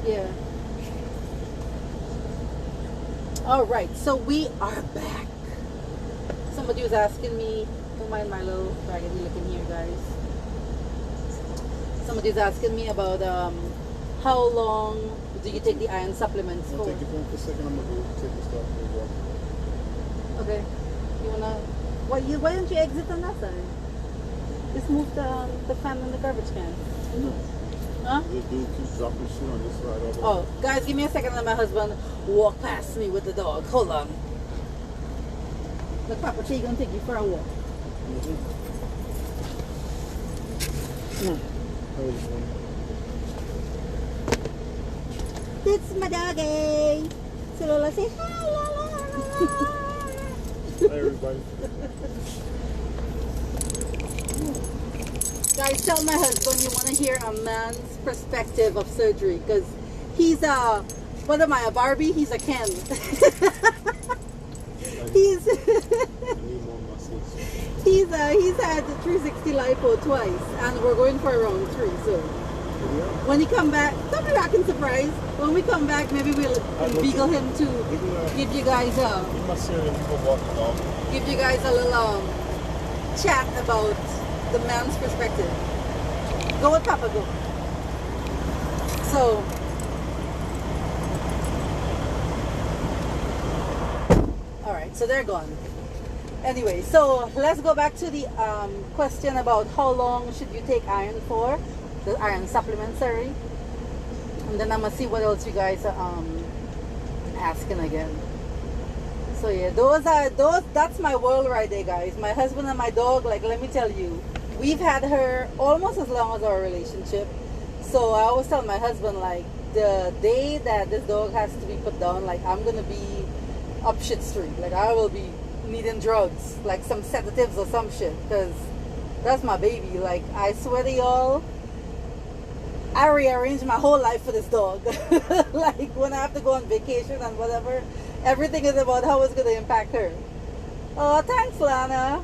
Yeah. All right, so we are back. Somebody was asking me, don't mind my little raggedy looking here, guys. Somebody was asking me about how long do you take the iron supplements I'll for? take your phone for a second. I'm going to go take the stuff for a walk. Okay. You wanna? Why don't you exit on that side? Just move the fan and the garbage can. No. Huh? This dude keeps dropping shit on this side. All the Oh, guys, give me a second. Let my husband walk past me with the dog. Hold on. Look, Papa, she's gonna take you for a walk. It's my doggy. So Lola say hi, Lola. Hi, everybody. Guys, tell my husband you want to hear a man's perspective of surgery, because he's what am I, a Barbie? He's a Ken. he's I need more muscles. he's had the 360 lipo twice, and we're going for round 3. So when he come back, don't be rocking surprise. When we come back, maybe we'll inveigle him to give you guys Give my cereal and go walk the dog. give you guys a little chat about the man's perspective. Go with Papa, go. So, all right, so they're gone. Anyway, so let's go back to the question about how long should you take iron for, the iron supplement, sorry. And then I'm gonna see what else you guys are asking again. So yeah, that's my world right there, guys. My husband and my dog, like, let me tell you, we've had her almost as long as our relationship. So I always tell my husband, like, the day that this dog has to be put down, like, I'm gonna be up shit street. Like, I will be needing drugs, like some sedatives or some shit, because that's my baby. Like, I swear to y'all, I rearranged my whole life for this dog. Like, when I have to go on vacation and whatever, everything is about how it's going to impact her. Oh, thanks, Lana.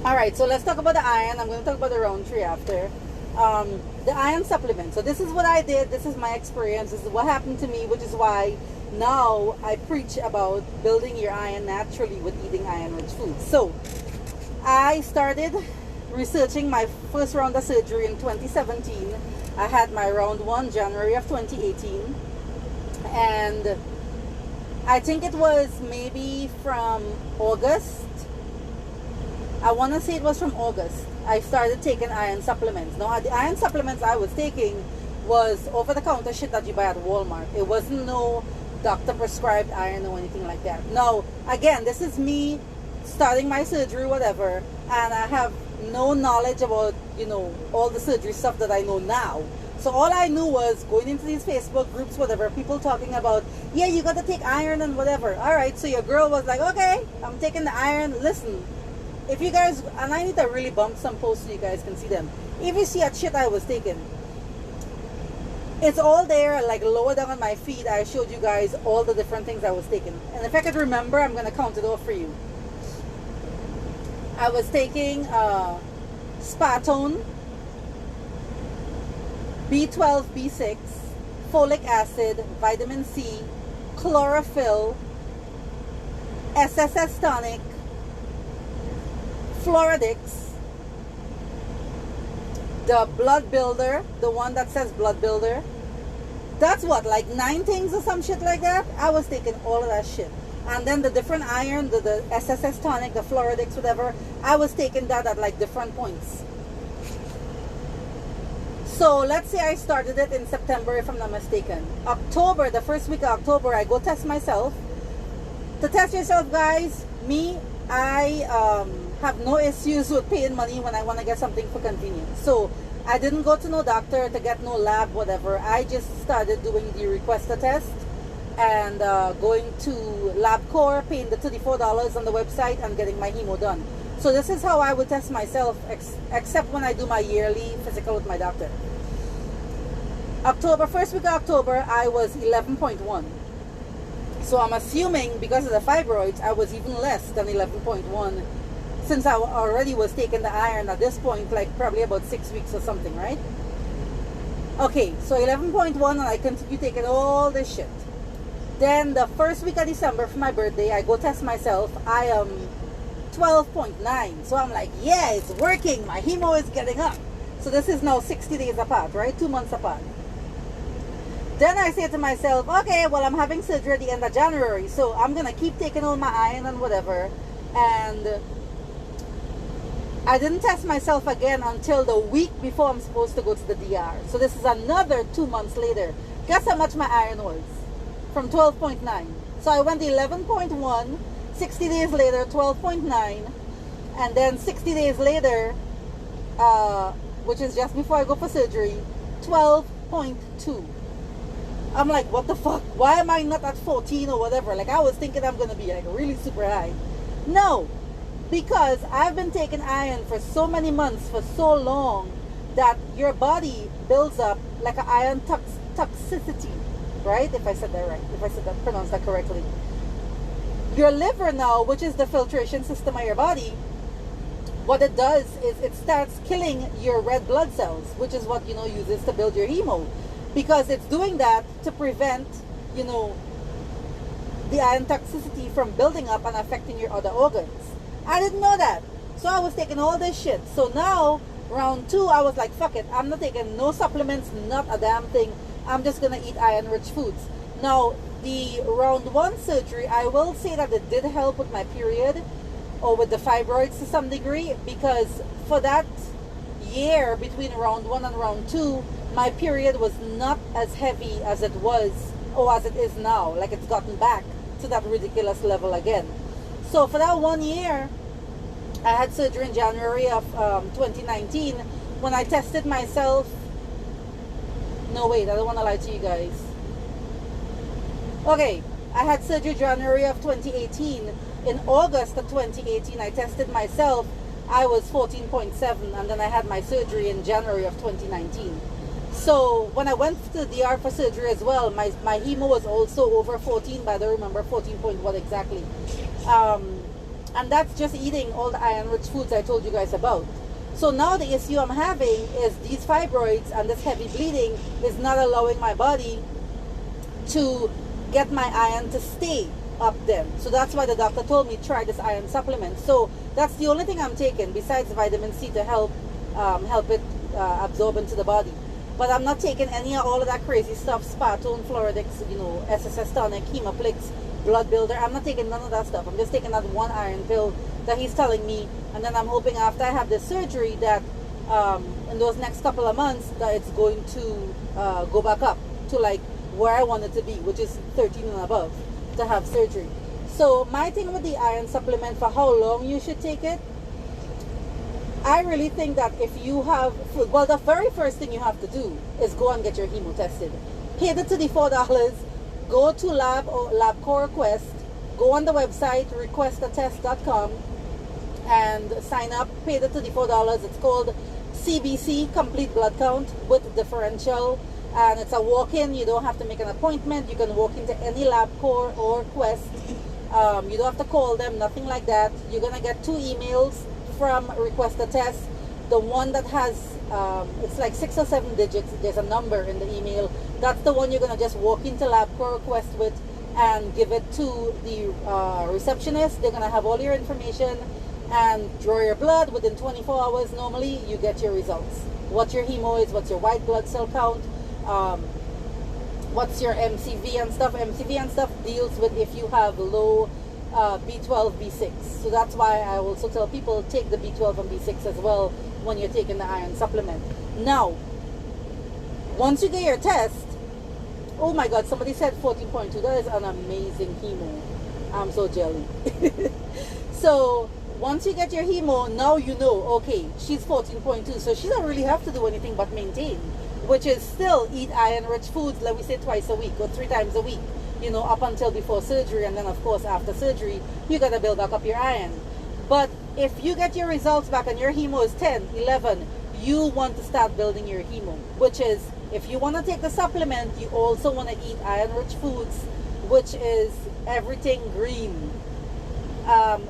All right, so let's talk about the iron. I'm going to talk about the round 3 after. The iron supplement. So this is what I did. This is my experience. This is what happened to me, which is why now I preach about building your iron naturally with eating iron-rich foods. So I started researching my first round of surgery in 2017. I had my round 1 January of 2018, and I think it was maybe from August. I want to say it was from August. I started taking iron supplements. Now, the iron supplements I was taking was over-the-counter shit that you buy at Walmart. It wasn't no doctor-prescribed iron or anything like that. Now, again, this is me starting my surgery, whatever, and I have no knowledge about, you know, all the surgery stuff that I know now. So all I knew was going into these Facebook groups, whatever, people talking about, yeah, you got to take iron and whatever. All right, so your girl was like, okay, I'm taking the iron. Listen, if you guys, and I need to really bump some posts so you guys can see them. If you see a shit I was taking, it's all there, like lower down on my feed. I showed you guys all the different things I was taking. And if I could remember, I'm going to count it off for you. I was taking Spatone, B12, B6, folic acid, vitamin C, chlorophyll, SSS tonic, Floradix, the blood builder, the one that says blood builder. That's what, like 9 things or some shit like that? I was taking all of that shit. And then the different iron, the SSS tonic, the Floradix, whatever, I was taking that at like different points. So let's say I started it in September, if I'm not mistaken. October, the first week of October, I go test myself. To test yourself, guys, I have no issues with paying money when I want to get something for convenience. So I didn't go to no doctor to get no lab, whatever. I just started doing the request a test and going to LabCorp, paying the $34 on the website and getting my hemo done. So this is how I would test myself, except when I do my yearly physical with my doctor. October, first week of October, I was 11.1. So I'm assuming because of the fibroids, I was even less than 11.1, since I already was taking the iron at this point, like probably about 6 weeks or something, right? Okay, so 11.1, and I continue taking all this shit. Then the first week of December for my birthday, I go test myself. I am 12.9. So I'm like, yeah, it's working. My hemo is getting up. So this is now 60 days apart, right? 2 months apart. Then I say to myself, okay, well, I'm having surgery at the end of January, so I'm going to keep taking all my iron and whatever. And I didn't test myself again until the week before I'm supposed to go to the DR. So this is another 2 months later. Guess how much my iron was? From 12.9. So I went 11.1, 60 days later, 12.9, and then 60 days later, which is just before I go for surgery, 12.2. I'm like, what the fuck? Why am I not at 14 or whatever? Like, I was thinking I'm going to be like really super high. No, because I've been taking iron for so many months, for so long, that your body builds up like an iron toxicity, right? If I said that right, if I said that, pronounced that correctly. Your liver now, which is the filtration system of your body, what it does is it starts killing your red blood cells, which is what, uses to build your hemo. Because it's doing that to prevent, the iron toxicity from building up and affecting your other organs. I didn't know that. So I was taking all this shit. So now, round 2, I was like, fuck it. I'm not taking no supplements, not a damn thing. I'm just going to eat iron-rich foods. Now, the round 1 surgery, I will say that it did help with my period or with the fibroids to some degree, because for that year between round 1 and round 2, my period was not as heavy as it was or as it is now. Like, it's gotten back to that ridiculous level again. So for that 1 year, I had surgery in January of 2019. When I tested myself, no wait, I don't want to lie to you guys. Okay, I had surgery January of 2018. In August of 2018, I tested myself. I was 14.7, and then I had my surgery in January of 2019. So when I went to the DR for surgery as well, my hemo was also over 14, but I don't remember 14.1 exactly. And that's just eating all the iron-rich foods I told you guys about. So now the issue I'm having is these fibroids and this heavy bleeding is not allowing my body to get my iron to stay up then. So that's why the doctor told me try this iron supplement. So that's the only thing I'm taking besides vitamin C to help it absorb into the body. But I'm not taking any of all of that crazy stuff, Spartone, Floridix, SSS tonic, Hemoplix, blood builder. I'm not taking none of that stuff. I'm just taking that one iron pill that he's telling me, and then I'm hoping after I have this surgery that in those next couple of months that it's going to go back up to like where I want it to be, which is 13 and above, to have surgery. So my thing with the iron supplement, for how long you should take it, I really think that if you have, well, the very first thing you have to do is go and get your hemo tested. Pay the $34, go to Lab or LabCorp Request, go on the website requestatest.com and sign up, pay the $34. It's called CBC, Complete Blood Count with Differential, and it's a walk-in. You don't have to make an appointment. You can walk into any LabCorp or Quest. You don't have to call them, nothing like that. You're going to get 2 emails from Request a Test. The one that has it's like 6 or 7 digits, there's a number in the email, that's the one you're going to just walk into LabCorp Request with and give it to the receptionist. They're going to have all your information and draw your blood. Within 24 hours normally you get your results, what your hemo is, what's your white blood cell count, what's your MCV and stuff. MCV and stuff deals with if you have low B12, B6. So that's why I also tell people take the B12 and B6 as well when you're taking the iron supplement. Now, once you get your test, oh my god, somebody said 14.2. That is an amazing hemo. I'm so jelly. So once you get your hemo, now you know, okay, she's 14.2, so she doesn't really have to do anything but maintain, which is still eat iron-rich foods, like we say, twice a week or 3 times a week, up until before surgery, and then of course after surgery you got to build back up your iron. But if you get your results back and your hemo is 10, 11, you want to start building your hemo, which is, if you want to take the supplement, you also want to eat iron-rich foods, which is everything green,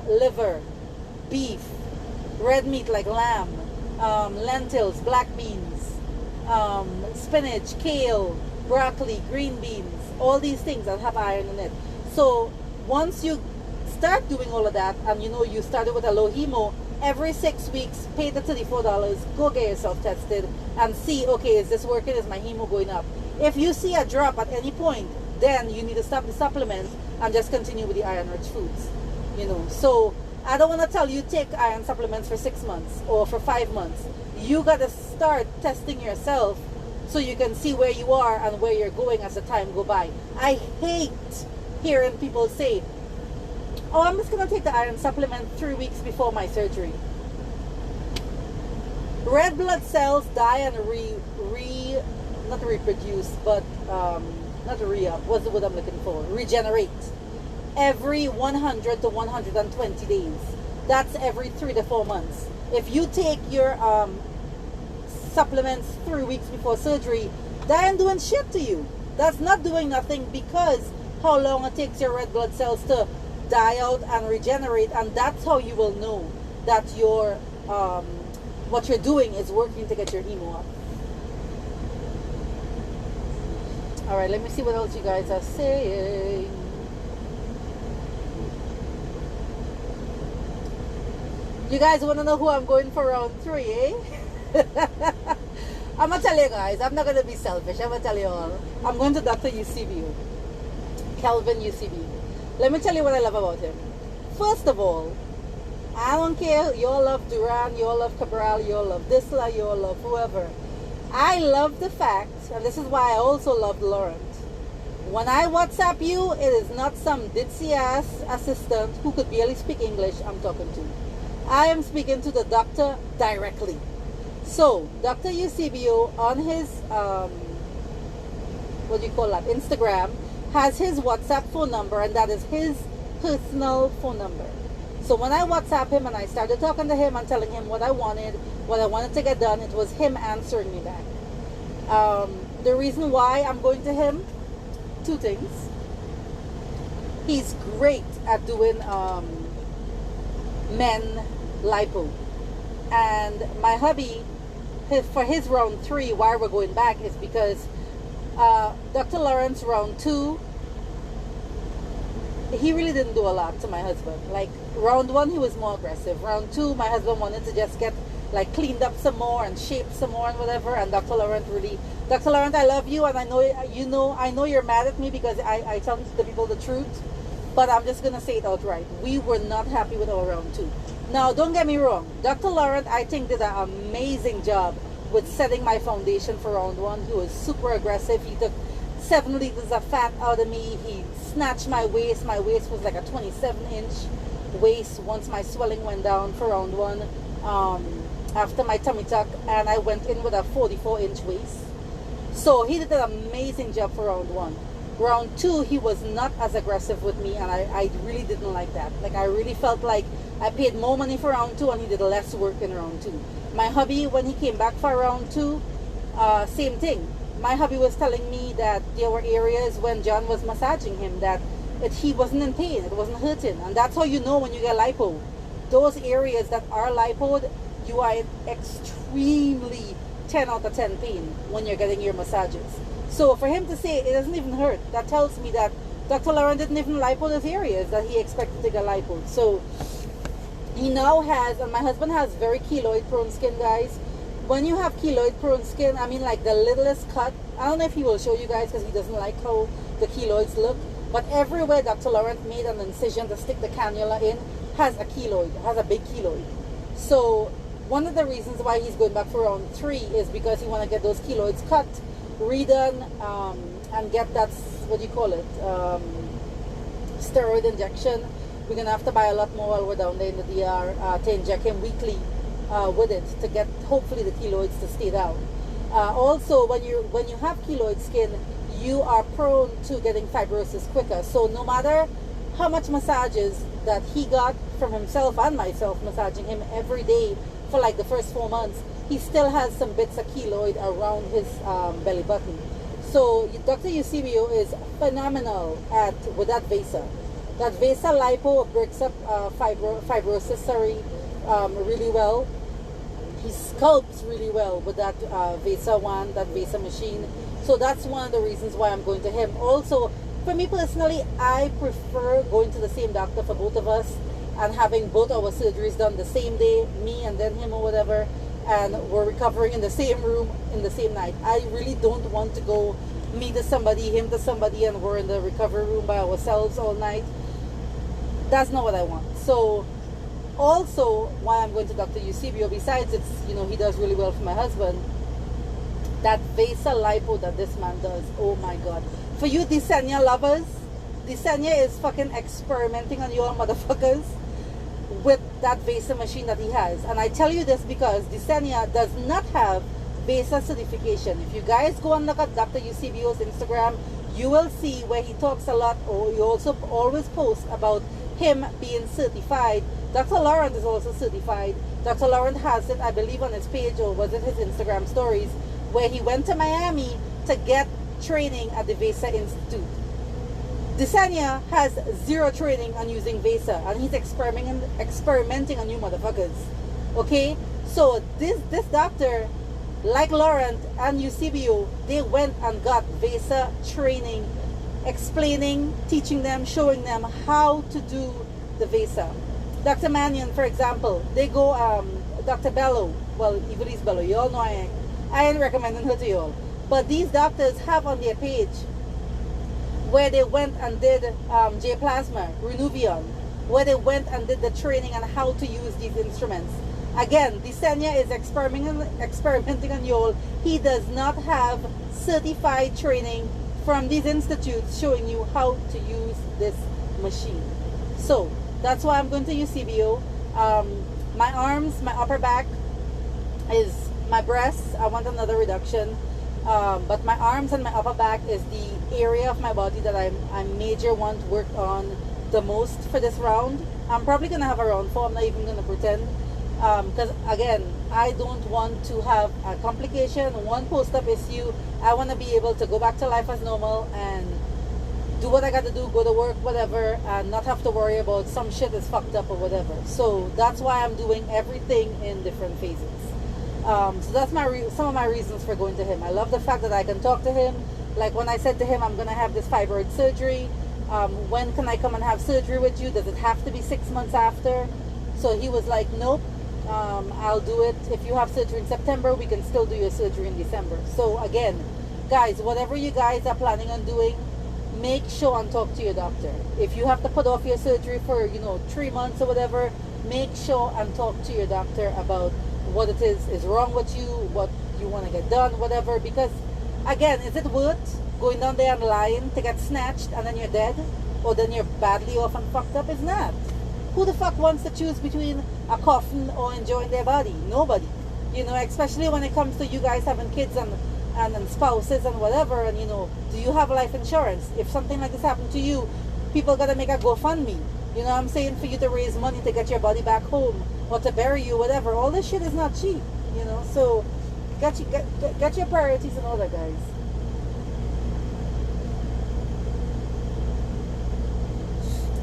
liver, beef, red meat like lamb, lentils, black beans, spinach, kale, broccoli, green beans, all these things that have iron in it. So once you start doing all of that, and you know you started with a low hemo, every 6 weeks pay the $34, go get yourself tested and see, okay, is this working, is my hemo going up? If you see a drop at any point, then you need to stop the supplement and just continue with the iron rich foods, you know. So I don't want to tell you take iron supplements for 6 months or for 5 months. You got to start testing yourself so you can see where you are and where you're going as the time go by. I hate hearing people say, oh, I'm just going to take the iron supplement 3 weeks before my surgery. Red blood cells die and not reproduce, but not re-up, what's the word I'm looking for? Regenerate. Every 100 to 120 days. That's every 3 to 4 months. If you take your supplements 3 weeks before surgery, that ain't doing shit to you. That's not doing nothing, because how long it takes your red blood cells to die out and regenerate, and that's how you will know that your what you're doing is working to get your hemo up. All right, let me see what else you guys are saying. You guys want to know who I'm going for round 3, eh? I'm going to tell you guys, I'm not going to be selfish. I'm going to tell you all. I'm going to Dr. Eusebio, Kelvin Eusebio. Let me tell you what I love about him. First of all, I don't care, you all love Duran, you all love Cabral, you all love Disla, you all love whoever. I love the fact, and this is why I also love Laurent. When I WhatsApp you, it is not some ditzy ass assistant who could barely speak English I'm talking to. I am speaking to the doctor directly. So, Dr. Eusebio on his, Instagram, has his WhatsApp phone number, and that is his personal phone number. So when I WhatsApp him and I started talking to him and telling him what I wanted to get done, it was him answering me back. The reason why I'm going to him, 2 things. He's great at doing men lipo. And my hubby, for his round 3, why we're going back is because Dr. Lawrence round 2, he really didn't do a lot to my husband. Like round 1, he was more aggressive. Round 2, my husband wanted to just get like cleaned up some more and shaped some more and whatever. And Dr. Laurent, I love you, and I know you're mad at me because I tell the people the truth, but I'm just gonna say it outright. We were not happy with our round 2. Now, don't get me wrong. Dr. Laurent, I think, did an amazing job with setting my foundation for round 1. He was super aggressive. He took 7 liters of fat out of me. He snatched my waist. My waist was like a 27-inch waist once my swelling went down for round 1. After my tummy tuck, and I went in with a 44-inch waist. So he did an amazing job for round 1. Round 2, he was not as aggressive with me, and I really didn't like that. Like, I really felt like I paid more money for round 2 and he did less work in round 2. My hubby, when he came back for round 2, same thing. My hubby was telling me that there were areas when John was massaging him that he wasn't in pain, it wasn't hurting. And that's how you know when you get lipo. Those areas that are lipoed, you are in extremely 10 out of 10 pain when you're getting your massages. So for him to say it doesn't even hurt, that tells me that Dr. Laurent didn't even lipo those areas that he expected to get lipoed. So he now has, and my husband has very keloid prone skin, guys. When you have keloid prone skin, I mean like the littlest cut, I don't know if he will show you guys because he doesn't like how the keloids look, but everywhere Dr. Laurent made an incision to stick the cannula in has a keloid, has a big keloid. So one of the reasons why he's going back for round 3 is because he want to get those keloids cut, redone, and get that, steroid injection. We're going to have to buy a lot more while we're down there in the DR to inject him weekly with it to get, hopefully, the keloids to stay down. Also, when you have keloid skin, you are prone to getting fibrosis quicker. So no matter how much massages that he got from himself and myself massaging him every day for like the first 4 months, he still has some bits of keloid around his belly button. So Dr. Eusebio is phenomenal with that VESA. That VESA lipo breaks up fibrosis really well. he sculpts really well with that Vesa one, that Vesa machine. So that's one of the reasons why I'm going to him. Also, for me personally, I prefer going to the same doctor for both of us and having both our surgeries done the same day, me and then him or whatever, and we're recovering in the same room in the same night. I really don't want to go me to somebody, him to somebody, and we're in the recovery room by ourselves all night. That's not what I want. So also why I'm going to Dr. Eusebio, besides it's, you know, he does really well for my husband, that Vesa lipo that this man does, oh my god. For you Desenia lovers, Desenia is fucking experimenting on you all motherfuckers with that Vesa machine that he has. And I tell you this because Desenia does not have Vesa certification. If you guys go and look at Dr. Eusebio's Instagram, you will see where he talks a lot, or he also always posts about him being certified. Dr. Laurent is also certified. Dr. Laurent has it, I believe, on his page, or was it his Instagram stories, where he went to Miami to get training at the Vesa Institute. Desenia has zero training on using Vesa, and he's experimenting on you motherfuckers. Okay? So this doctor, like Laurent and Eusebio, they went and got Vesa training, explaining, teaching them, showing them how to do the Vesa. Dr. Mannion, for example, they go, Dr. Bello, well, Evelise Bello, you all know I ain't recommending her to you all. But these doctors have on their page where they went and did J-Plasma, Renuvion, where they went and did the training on how to use these instruments. Again, Desenia is experimenting on you all. He does not have certified training from these institutes showing you how to use this machine. So that's why I'm going to use CBO. My arms, my upper back is my breasts. I want another reduction. But my arms and my upper back is the area of my body that I major want worked on the most for this round. I'm probably going to have a round 4. I'm not even going to pretend. Because again, I don't want to have a complication, one post-op issue. I want to be able to go back to life as normal and do what I got to do, go to work, whatever, and not have to worry about some shit is fucked up or whatever. So that's why I'm doing everything in different phases. So that's some of my reasons for going to him. I love the fact that I can talk to him. Like when I said to him, I'm going to have this fibroid surgery. When can I come and have surgery with you? Does it have to be 6 months after? So he was like, nope, I'll do it. If you have surgery in September, we can still do your surgery in December. So again, guys, whatever you guys are planning on doing, make sure and talk to your doctor. If you have to put off your surgery for, 3 months or whatever, make sure and talk to your doctor about what it is wrong with you, what you want to get done, whatever. Because again, is it worth going down there and lying to get snatched and then you're dead, or then you're badly off and fucked up? It's not. Who the fuck wants to choose between a coffin or enjoying their body? Nobody. Especially when it comes to you guys having kids and spouses and whatever. And do you have life insurance? If something like this happened to you, people gotta make a GoFundMe. You know what I'm saying? For you to raise money to get your body back home or to bury you, whatever. All this shit is not cheap. So get your priorities in order, guys.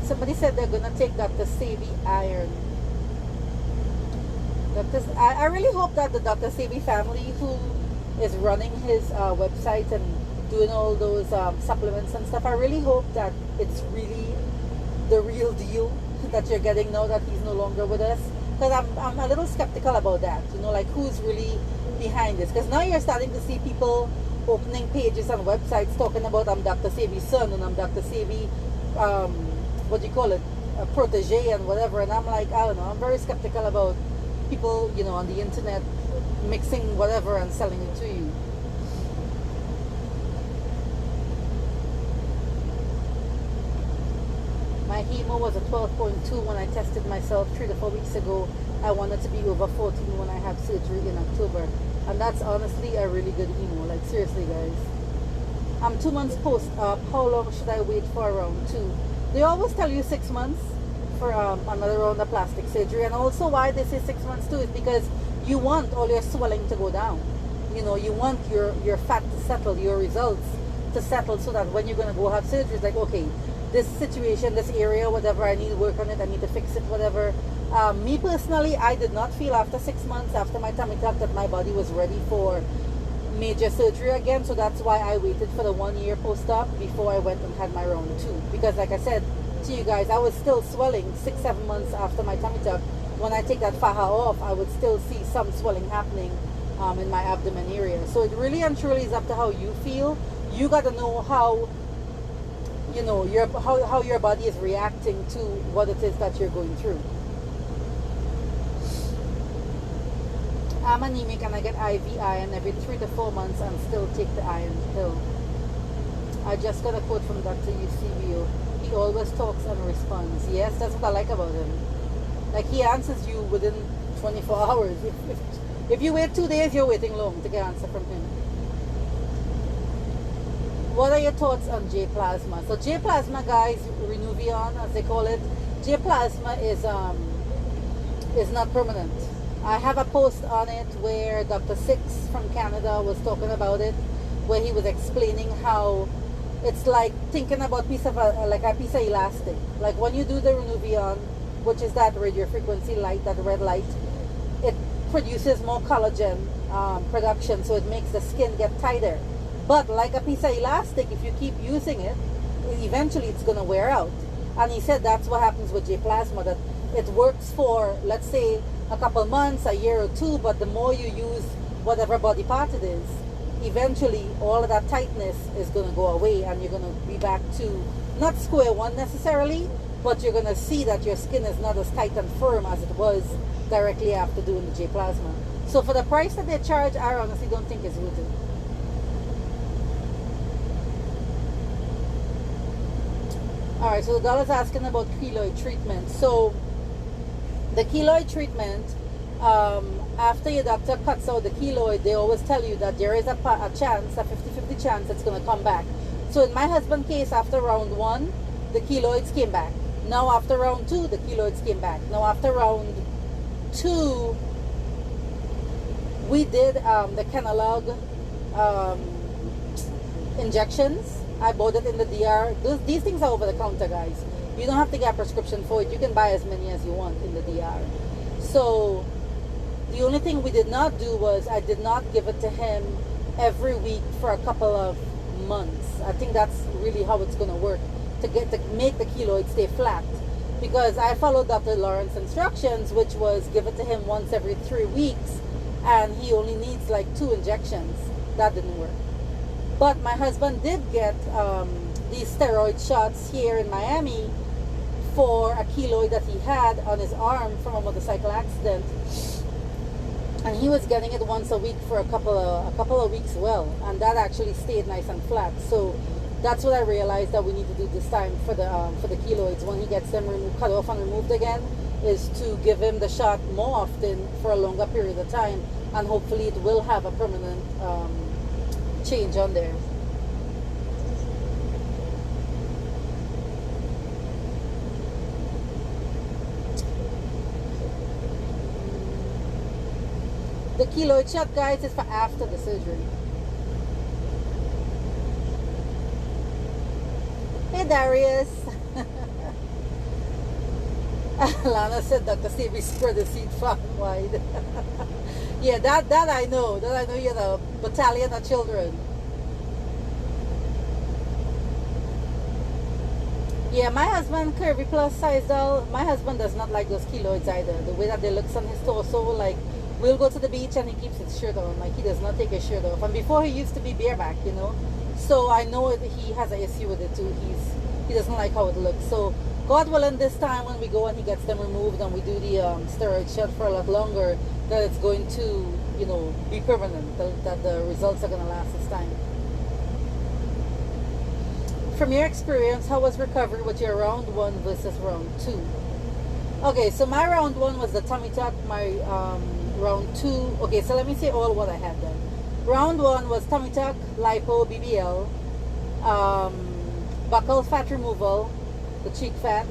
Somebody said they're gonna take Dr. Savvy iron. I really hope that the Dr. Savvy family, who is running his website and doing all those supplements and stuff, I really hope that it's really the real deal that you're getting now that he's no longer with us. Because I'm a little skeptical about that. Like who's really behind this? Because now you're starting to see people opening pages on websites talking about I'm Dr. Savvy's son and I'm Dr. Savvy, what do you call it, a protege and whatever. And I'm like, I don't know, I'm very skeptical about people, on the internet mixing whatever and selling it to you. My hemo was a 12.2 when I tested myself 3 to 4 weeks ago. I wanted to be over 14 when I have surgery in October. And that's honestly a really good hemo. Like seriously, guys. I'm 2 months post-op. How long should I wait for round 2? They always tell you 6 months for another round of plastic surgery. And also why they say 6 months too is because you want all your swelling to go down. You want your fat to settle, your results to settle, so that when you're going to go have surgery, it's like, okay, this situation, this area, whatever, I need to work on it, I need to fix it, whatever. Me personally, I did not feel after 6 months after my tummy tuck that my body was ready for major surgery again. So that's why I waited for the 1 year post-op before I went and had my round 2. Because like I said to you guys, I was still swelling 6-7 months after my tummy tuck. When I take that faja off, I would still see some swelling happening in my abdomen area. So it really and truly is up to how you feel. You got to know how, you know, how your body is reacting to what it is that you're going through. I'm anemic and I get IV iron every 3 to 4 months and still take the iron pill. I just got a quote from Dr. Eusebio. He always talks and responds. Yes, that's what I like about him. Like, he answers you within 24 hours. If you wait 2 days, you're waiting long to get an answer from him. What are your thoughts on J plasma? So J plasma, guys, Renuvion as they call it, J plasma is not permanent. I have a post on it where Dr. Six from Canada was talking about it, where he was explaining how it's like thinking about like a piece of elastic. Like when you do the Renuvion, which is that radio frequency light, that red light, it produces more collagen production, so it makes the skin get tighter. But like a piece of elastic, if you keep using it, eventually it's going to wear out. And he said that's what happens with J plasma, that it works for, let's say, a couple months, a year or two, but the more you use whatever body part it is, eventually all of that tightness is going to go away and you're going to be back to not square one necessarily, but you're going to see that your skin is not as tight and firm as it was directly after doing the J plasma. So for the price that they charge, I honestly don't think it's worth it. Alright, so the dollar's asking about keloid treatment. So the keloid treatment, after your doctor cuts out the keloid, they always tell you that there is a chance, a 50-50 chance it's going to come back. So in my husband's case, after round 1, the keloids came back. Now after round 2, the keloids came back. Now after round 2, we did the Keloid injections. I bought it in the DR. These things are over the counter, guys. You don't have to get a prescription for it. You can buy as many as you want in the DR. So the only thing we did not do was I did not give it to him every week for a couple of months. I think that's really how it's going to work to make the keloid stay flat. Because I followed Dr. Lawrence's instructions, which was give it to him once every 3 weeks, and he only needs like 2 injections. That didn't work. But my husband did get these steroid shots here in Miami for a keloid that he had on his arm from a motorcycle accident, and he was getting it once a week for a couple of weeks well, and that actually stayed nice and flat. So that's what I realized that we need to do this time for the keloids when he gets them cut off and removed again, is to give him the shot more often for a longer period of time, and hopefully it will have a permanent change on there. The keloid shot, guys, is for after the surgery. Hey Darius. Lana said Dr. Stevie spread the seed far and wide. Yeah, that I know. That I know you had a battalion of children. Yeah, my husband, curvy plus size doll, my husband does not like those keloids either. The way that they look on his torso, like, we'll go to the beach and he keeps his shirt on. Like, he does not take his shirt off. And before, he used to be bareback, you know. So I know he has an issue with it too. He doesn't like how it looks. So God willing, this time when we go and he gets them removed and we do the steroid shot for a lot longer, that it's going to, you know, be permanent, that the results are going to last this time. From your experience, how was recovery with your round 1 versus round 2? Okay, so my round 1 was the tummy tuck. My round 2, okay, so let me say all what I had then. Round 1 was tummy tuck, lipo, BBL, buccal fat removal, the cheek fat,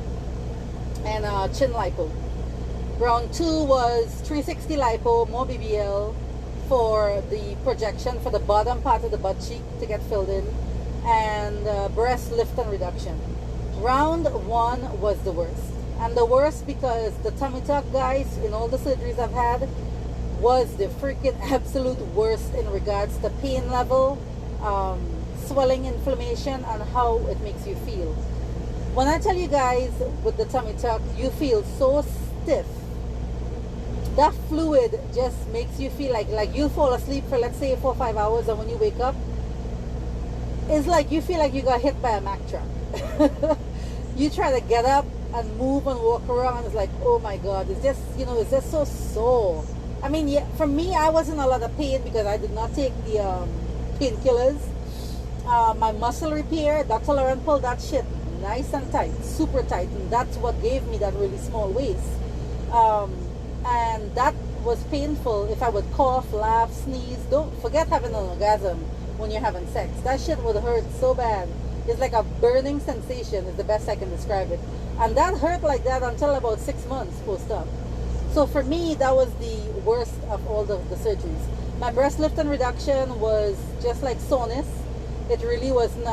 and chin lipo. Round 2 was 360 lipo, more BBL for the projection for the bottom part of the butt cheek to get filled in, and breast lift and reduction. Round 1 was the worst. And the worst because the tummy tuck, guys, in all the surgeries I've had, was the freaking absolute worst in regards to pain level, swelling, inflammation, and how it makes you feel. When I tell you guys with the tummy tuck, you feel so stiff. That fluid just makes you feel like you fall asleep for, let's say, 4 or 5 hours, and when you wake up, it's like you feel like you got hit by a Mack truck. You try to get up and move and walk around, and it's like, oh my God, it's just, it's just so sore. I mean, yeah, for me, I was in a lot of pain because I did not take the painkillers. My muscle repair, Dr. Lauren pulled that shit nice and tight, super tight, and that's what gave me that really small waist. And that was painful. If I would cough, laugh, sneeze, don't forget having an orgasm when you're having sex. That shit would hurt so bad. It's like a burning sensation is the best I can describe it. And that hurt like that until about 6 months post-op. So for me, that was the worst of all the surgeries. My breast lift and reduction was just like soreness. It really wasn't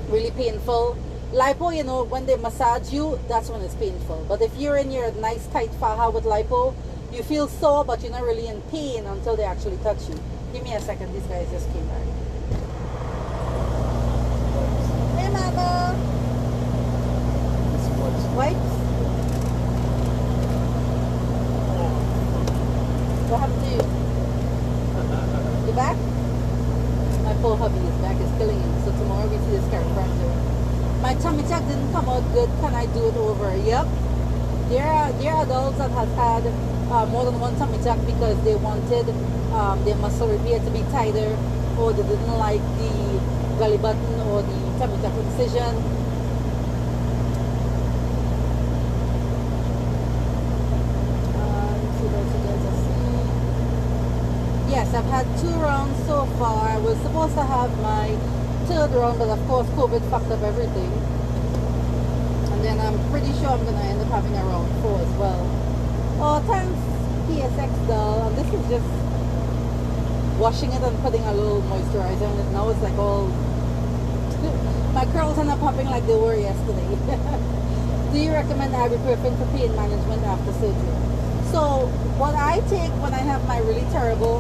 really painful. Lipo, when they massage you, that's when it's painful. But if you're in your nice tight faja with lipo, you feel sore, but you're not really in pain until they actually touch you. Give me a second. These guys just came back. Hey, Mama. Wipes? What happened to you? You back? My poor hubby is back. It's killing him. So tomorrow we see this chiropractor. My tummy tuck didn't come out good. Can I do it over? Yep. There are adults that have had more than one tummy tuck because they wanted their muscle repair to be tighter, or they didn't like the belly button or the tummy tuck incision. Yes, I've had 2 rounds so far. I was supposed to have my 3rd round, but of course COVID fucked up everything. And then I'm pretty sure I'm gonna end up having a round 4 as well. Oh, thanks PSX doll. And this is just washing it and putting a little moisturizer on it. Now it's like all my curls are not popping like they were yesterday. Do you recommend ibuprofen for pain management after surgery? So what I take when I have my really terrible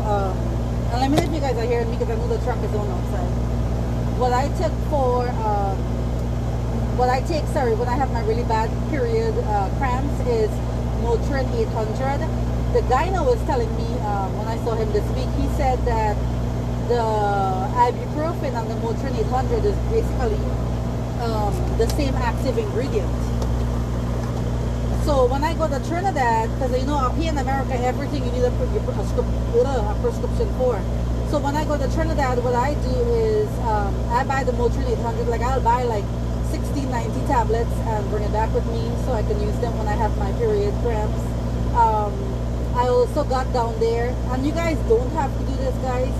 and let me know if you guys are hearing me because I know the truck is on outside. What I took for when I have my really bad period cramps is Motrin 800. The guy now was telling me when I saw him this week, he said that the ibuprofen and the Motrin 800 is basically the same active ingredient. So when I go to Trinidad, because up here in America, everything you need a prescription for. So when I go to Trinidad, what I do is I buy the Motrin 800. Like I'll buy like 60, 90 tablets and bring it back with me so I can use them when I have my period cramps. I also got down there, and you guys don't have to do this, guys,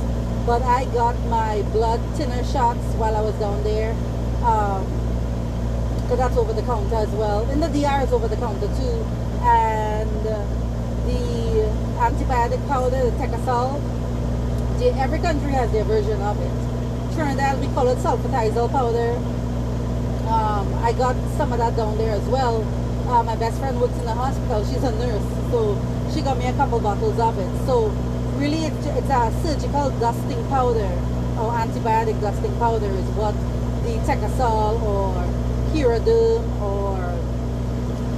but I got my blood thinner shots while I was down there. So that's over the counter as well. And the DR is over the counter too. And the antibiotic powder, the Tecasol, every country has their version of it. Trinidad, we call it sulfatizol powder. I got some of that down there as well. My best friend works in the hospital. She's a nurse, so she got me a couple bottles of it. So really it's a surgical dusting powder, or antibiotic dusting powder is what the Tecasol or Curaderm or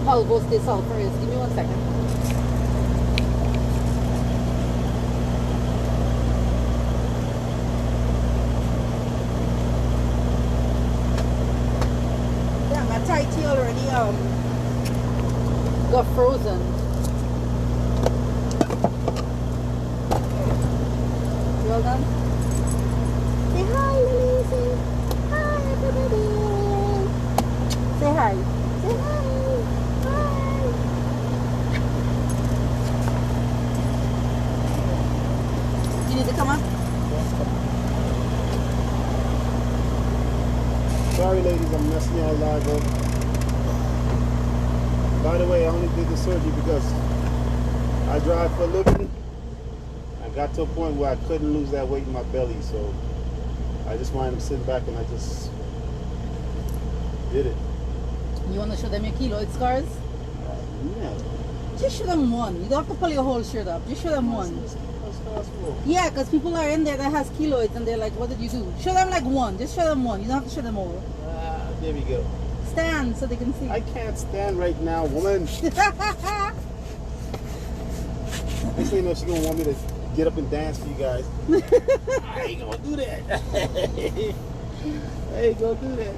Palvos de sulfur is. Give me 1 second. Yeah, my Thai tea already got frozen. Well done. Say hi, Lily. Say hi, everybody. Say hi. Say hi. Hi. You need to come up? Sorry, ladies, I'm messing y'all live up. By the way, I only did the surgery because I drive for a living. I got to a point where I couldn't lose that weight in my belly, so I just wanted to sit back and I just did it. You want to show them your keloid scars? Yeah. Just show them one. You don't have to pull your whole shirt up. Just show them one. Yeah, because people are in there that has keloids and they're like, what did you do? Show them like one. Just show them one. You don't have to show them all. There we go. Stand so they can see. I can't stand right now, woman. Next thing you know, she's gonna want me to get up and dance for you guys. I ain't gonna do that. I ain't gonna do that.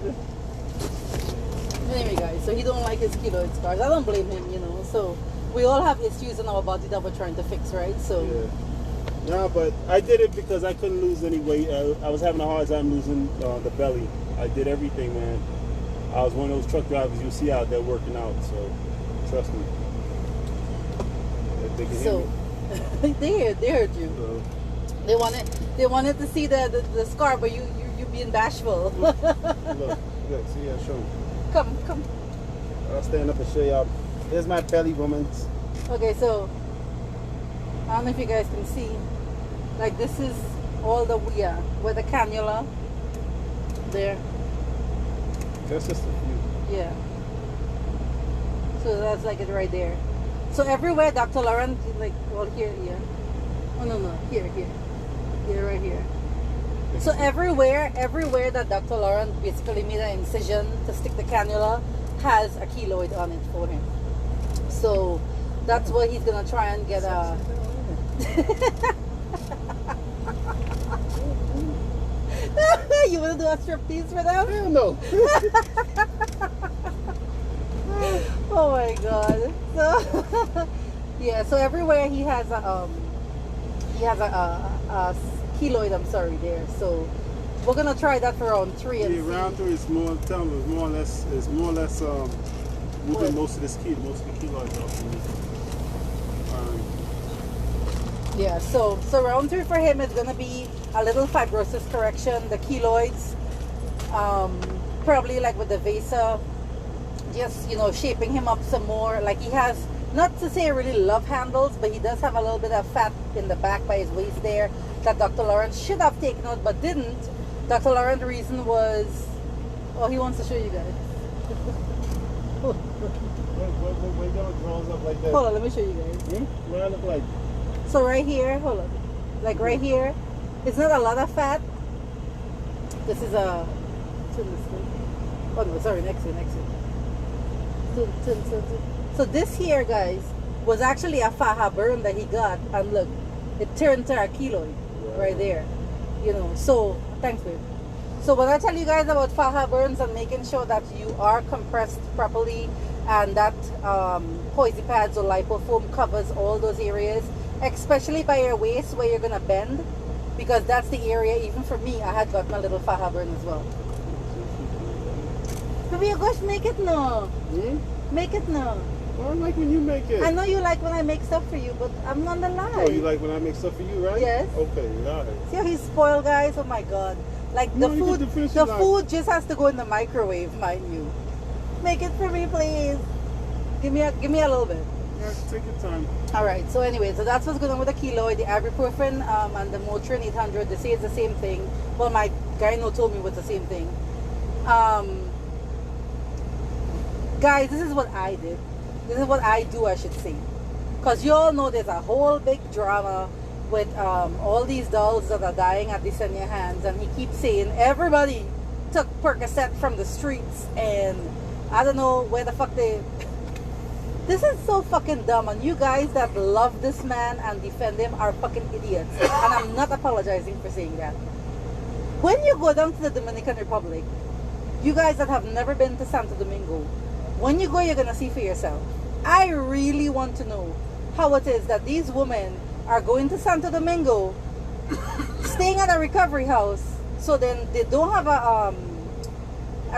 Anyway, guys, so he don't like his keloid scars. I don't blame him, you know. So we all have issues in our body that we're trying to fix, right? So yeah. No, but I did it because I couldn't lose any weight. I was having a hard time losing the belly. I did everything, man. I was one of those truck drivers you see out there working out, so trust me. They can hear me. they heard you. So, They wanted to see the scar, but you being bashful. look, see, I'll show you. Come. I'll stand up and show y'all. Here's my belly, woman. Okay, so I don't know if you guys can see. Like this is all the where the cannula. There. That's just a few. Yeah. So that's like it right there. So everywhere Dr. Lauren, like, well, here. Oh, no, here. Here, right here. So everywhere that Dr. Lauren basically made an incision to stick the cannula has a keloid on it for him. So that's what he's going to try and get a... You want to do a striptease for them? Hell no. Oh my god. So yeah, so everywhere he has a keloid, I'm sorry, there. So we're gonna try that for round 3 and Yeah, round 3 is more. Tell me, it's more or less moving most of the keloids off of me. Yeah, so round 3 for him is gonna be a little fibrosis correction, the keloids, probably like with the vasa, just, you know, shaping him up some more. Like he has, not to say really love handles, but he does have a little bit of fat in the back by his waist there that Dr. Lawrence should have taken out but didn't. Dr. Lawrence's reason was, oh, he wants to show you guys. Why don't draws up like that? Hold on, let me show you guys. What I look like? So right here, hold on, like right here, it's not a lot of fat. This is a, oh no, sorry, next to it. So this here, guys, was actually a faja burn that he got, and look, it turned to a keloid right there. You know, so thanks, babe. So when I tell you guys about faja burns and making sure that you are compressed properly and that poisy pads or lipofoam covers all those areas, especially by your waist where you're gonna bend, because that's the area. Even for me, I had gotten a little faja burn as well. Baby, gosh, make it now. Make it now. Well, I like when you make it. I know you like when I make stuff for you, but I'm on the line. Oh, you like when I make stuff for you, right? Yes. Okay, all right. See how he's spoiled, guys? Oh my god. Like the No, you food, get the fish the alive. food just has to go in the microwave, mind you. Make it for me, please. Give me a little bit. Yeah, take your time. All right. So anyway, so that's what's going on with the keloid, the ibuprofen, and the Motrin 800. They say it's the same thing. Well, my gyno told me it was the same thing. Guys, this is what I did. This is what I do, I should say. Because you all know there's a whole big drama with all these dolls that are dying at Yesenia hands. And he keeps saying everybody took Percocet from the streets. And I don't know where the fuck they... This is so fucking dumb. And you guys that love this man and defend him are fucking idiots. And I'm not apologizing for saying that. When you go down to the Dominican Republic, you guys that have never been to Santo Domingo, when you go, you're going to see for yourself. I really want to know how it is that these women are going to Santo Domingo, staying at a recovery house, so then they don't have a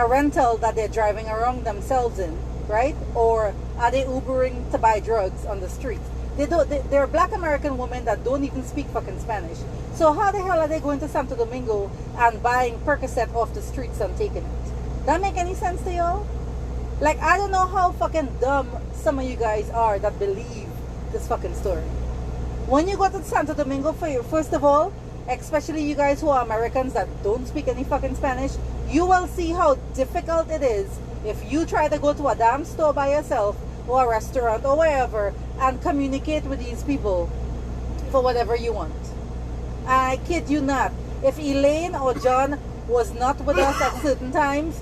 rental that they're driving around themselves in, right? Or are they Ubering to buy drugs on the street? They're black American women that don't even speak fucking Spanish. So how the hell are they going to Santo Domingo and buying Percocet off the streets and taking it? That make any sense to y'all? Like, I don't know how fucking dumb some of you guys are that believe this fucking story. When you go to Santo Domingo, first of all, especially you guys who are Americans that don't speak any fucking Spanish, you will see how difficult it is If you try to go to a damn store by yourself or a restaurant or wherever and communicate with these people for whatever you want. I kid you not. If Elaine or John was not with us at certain times,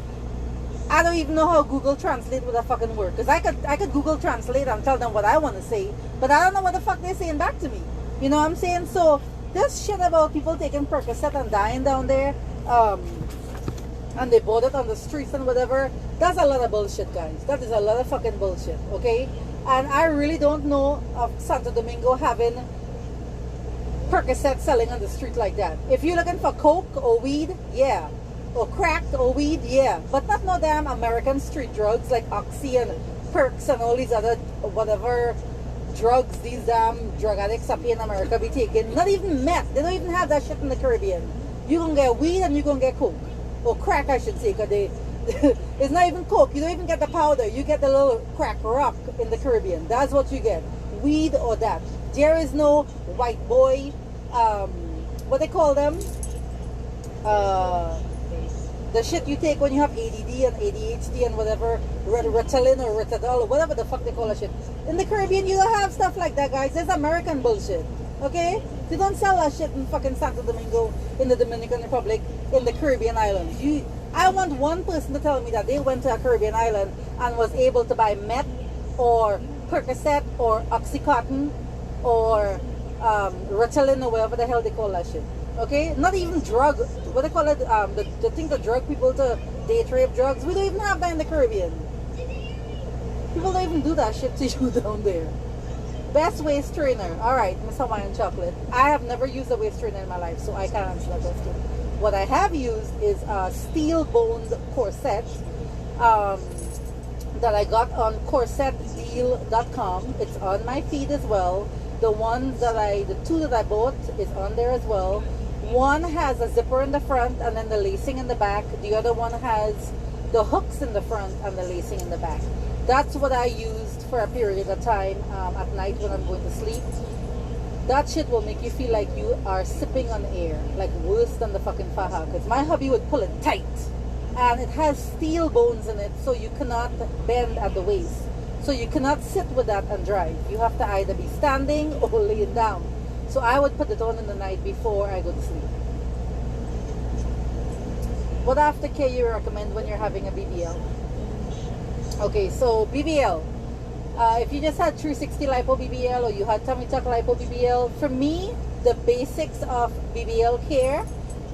I don't even know how Google Translate would have fucking work. Because I could Google Translate and tell them what I want to say, but I don't know what the fuck they're saying back to me. You know what I'm saying? So this shit about people taking Percocet and dying down there, and they bought it on the streets and whatever, that's a lot of bullshit, guys. That is a lot of fucking bullshit, okay? And I really don't know of Santo Domingo having Percocet selling on the street like that. If you're looking for coke or weed, yeah. Or crack or weed, yeah. But not no damn American street drugs like Oxy and Perks and all these other whatever drugs these damn drug addicts up here in America be taking. Not even meth. They don't even have that shit in the Caribbean. You gonna get weed and you gonna get coke. Or crack, I should say, because they it's not even coke. You don't even get the powder. You get the little crack rock in the Caribbean. That's what you get. Weed or that. There is no white boy, what they call them? The shit you take when you have ADD and ADHD and whatever, Ritalin or Ritadol or whatever the fuck they call that shit. In the Caribbean, you don't have stuff like that, guys. There's American bullshit, okay? You don't sell that shit in fucking Santo Domingo, in the Dominican Republic, in the Caribbean islands. I want one person to tell me that they went to a Caribbean island and was able to buy meth or Percocet or Oxycontin or Ritalin or whatever the hell they call that shit. Okay? Not even drug. What they call it? The thing that drug people to date rape drugs. We don't even have that in the Caribbean. People don't even do that shit to you down there. Best waist trainer. Alright, Miss Hawaiian Chocolate. I have never used a waist trainer in my life, so I can't answer that question. What I have used is a steel-boned corset that I got on corsetdeal.com. It's on my feed as well. The two that I bought is on there as well. One has a zipper in the front and then the lacing in the back. The other one has the hooks in the front and the lacing in the back. That's what I used for a period of time at night when I'm going to sleep. That shit will make you feel like you are sipping on air, like worse than the fucking faja. Because my hubby would pull it tight, and it has steel bones in it, so you cannot bend at the waist. So you cannot sit with that and drive. You have to either be standing or laying down. So I would put it on in the night before I go to sleep. What aftercare you recommend when you're having a BBL? Okay, so BBL. If you just had 360 lipo BBL or you had tummy tuck lipo BBL, for me, the basics of BBL care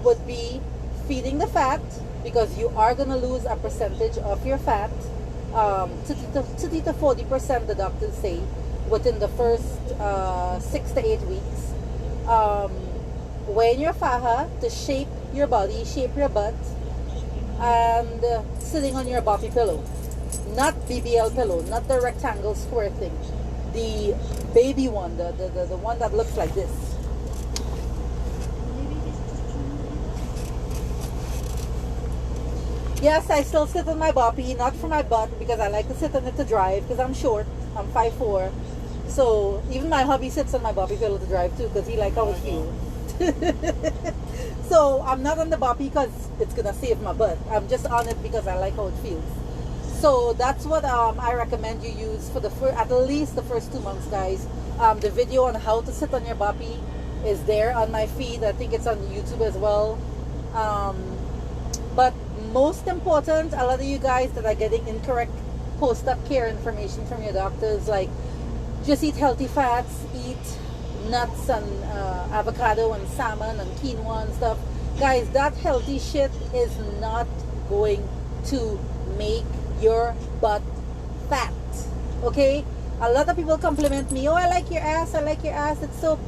would be feeding the fat, because you are going to lose a percentage of your fat, 30 to 40%, the doctors say, within the first 6 to 8 weeks. Wearing your faja to shape your body, shape your butt, and sitting on your boppy pillow. Not BBL pillow, not the rectangle square thing. The baby one, the one that looks like this. Yes, I still sit on my boppy, not for my butt, because I like to sit on it to drive, because I'm short, I'm 5'4". So even my hubby sits on my boppy pillow to drive too, because he likes how it feels. So I'm not on the boppy because it's going to save my butt. I'm just on it because I like how it feels. So that's what I recommend you use for at least the first 2 months, guys. The video on how to sit on your boppy is there on my feed. I think it's on YouTube as well. But most important, a lot of you guys that are getting incorrect post-op care information from your doctors, like just eat healthy fats, eat nuts and avocado and salmon and quinoa and stuff. Guys, that healthy shit is not going to make your butt fat. Okay? A lot of people compliment me, oh, I like your ass, it's so